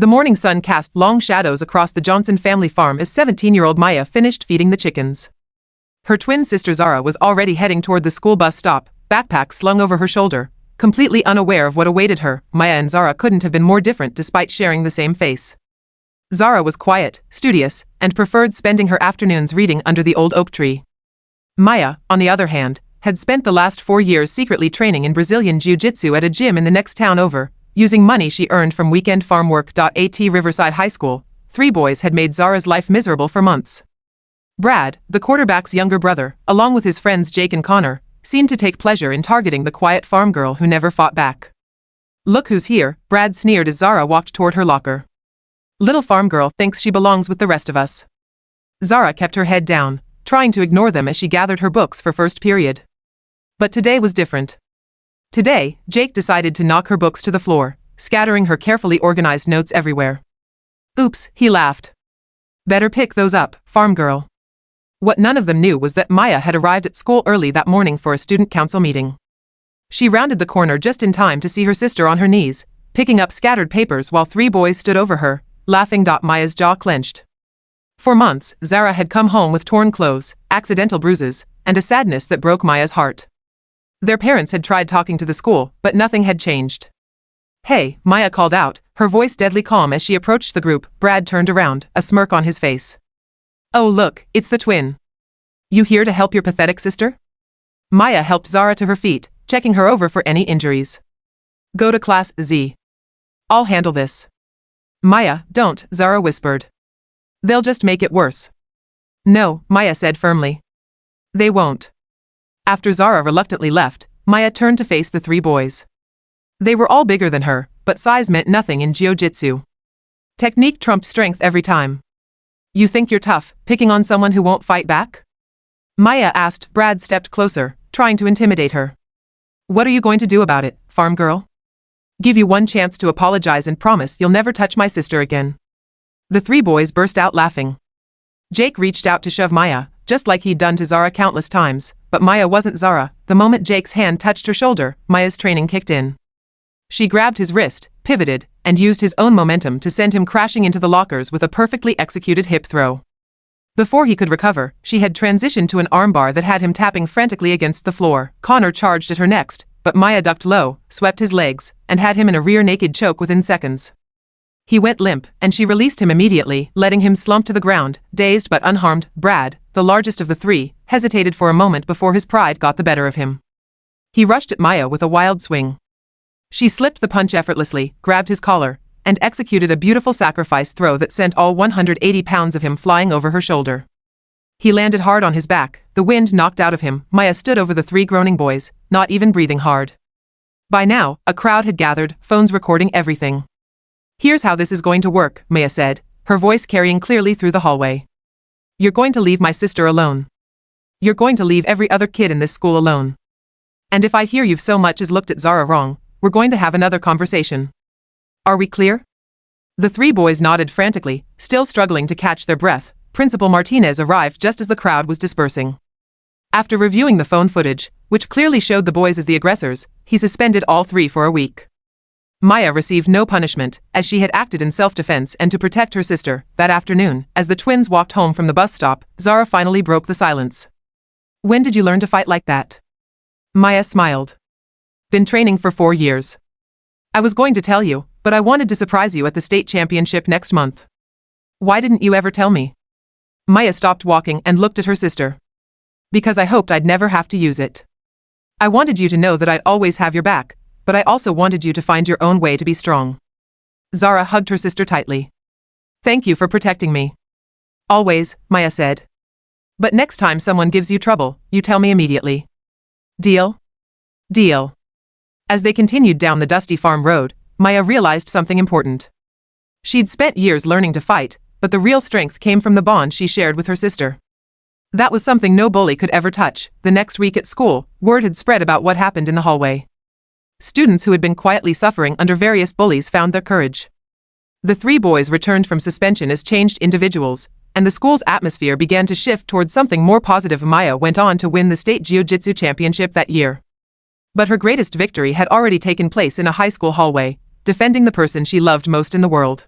The morning sun cast long shadows across the Johnson family farm as 17-year-old Maya finished feeding the chickens. Her twin sister Zara was already heading toward the school bus stop, backpack slung over her shoulder, completely unaware of what awaited her. Maya and Zara couldn't have been more different despite sharing the same face. Zara was quiet, studious, and preferred spending her afternoons reading under the old oak tree. Maya, on the other hand, had spent the last 4 years secretly training in Brazilian Jiu Jitsu at a gym in the next town over, using money she earned from weekend farm work. At Riverside High School, 3 boys had made Zara's life miserable for months. Brad, the quarterback's younger brother, along with his friends Jake and Connor, seemed to take pleasure in targeting the quiet farm girl who never fought back. "Look who's here," Brad sneered as Zara walked toward her locker. "Little farm girl thinks she belongs with the rest of us." Zara kept her head down, trying to ignore them as she gathered her books for first period. But today was different. Today, Jake decided to knock her books to the floor, scattering her carefully organized notes everywhere. "Oops," he laughed. "Better pick those up, farm girl." What none of them knew was that Maya had arrived at school early that morning for a student council meeting. She rounded the corner just in time to see her sister on her knees, picking up scattered papers while 3 boys stood over her, laughing. Maya's jaw clenched. For months, Zara had come home with torn clothes, accidental bruises, and a sadness that broke Maya's heart. Their parents had tried talking to the school, but nothing had changed. "Hey," Maya called out, her voice deadly calm as she approached the group. Brad turned around, a smirk on his face. "Oh look, it's the twin. You here to help your pathetic sister?" Maya helped Zara to her feet, checking her over for any injuries. "Go to class, Z. I'll handle this." "Maya, don't," Zara whispered. "They'll just make it worse." "No," Maya said firmly. "They won't." After Zara reluctantly left, Maya turned to face the 3 boys. They were all bigger than her, but size meant nothing in jiu-jitsu. Technique trumped strength every time. "You think you're tough, picking on someone who won't fight back?" Maya asked. Brad stepped closer, trying to intimidate her. "What are you going to do about it, farm girl? Give you one chance to apologize and promise you'll never touch my sister again." The 3 boys burst out laughing. Jake reached out to shove Maya, just like he'd done to Zara countless times, but Maya wasn't Zara. The moment Jake's hand touched her shoulder, Maya's training kicked in. She grabbed his wrist, pivoted, and used his own momentum to send him crashing into the lockers with a perfectly executed hip throw. Before he could recover, she had transitioned to an armbar that had him tapping frantically against the floor. Connor charged at her next, but Maya ducked low, swept his legs, and had him in a rear naked choke within seconds. He went limp, and she released him immediately, letting him slump to the ground, dazed but unharmed. Brad, the largest of the 3, hesitated for a moment before his pride got the better of him. He rushed at Maya with a wild swing. She slipped the punch effortlessly, grabbed his collar, and executed a beautiful sacrifice throw that sent all 180 pounds of him flying over her shoulder. He landed hard on his back, the wind knocked out of him. Maya stood over the 3 groaning boys, not even breathing hard. By now, a crowd had gathered, phones recording everything. "Here's how this is going to work," Maya said, her voice carrying clearly through the hallway. "You're going to leave my sister alone. You're going to leave every other kid in this school alone. And if I hear you've so much as looked at Zara wrong, we're going to have another conversation. Are we clear?" The 3 boys nodded frantically, still struggling to catch their breath. Principal Martinez arrived just as the crowd was dispersing. After reviewing the phone footage, which clearly showed the boys as the aggressors, he suspended all 3 for a week. Maya received no punishment, as she had acted in self-defense and to protect her sister. That afternoon, as the twins walked home from the bus stop, Zara finally broke the silence. "When did you learn to fight like that?" Maya smiled. "Been training for 4 years. I was going to tell you, but I wanted to surprise you at the state championship next month. Why didn't you ever tell me?" Maya stopped walking and looked at her sister. "Because I hoped I'd never have to use it. I wanted you to know that I'd always have your back, but I also wanted you to find your own way to be strong." Zara hugged her sister tightly. "Thank you for protecting me." "Always," Maya said. "But next time someone gives you trouble, you tell me immediately. Deal?" "Deal." As they continued down the dusty farm road, Maya realized something important. She'd spent years learning to fight, but the real strength came from the bond she shared with her sister. That was something no bully could ever touch. The next week at school, word had spread about what happened in the hallway. Students who had been quietly suffering under various bullies found their courage. The 3 boys returned from suspension as changed individuals, and the school's atmosphere began to shift towards something more positive. Maya went on to win the state jiu-jitsu championship that year. But her greatest victory had already taken place in a high school hallway, defending the person she loved most in the world.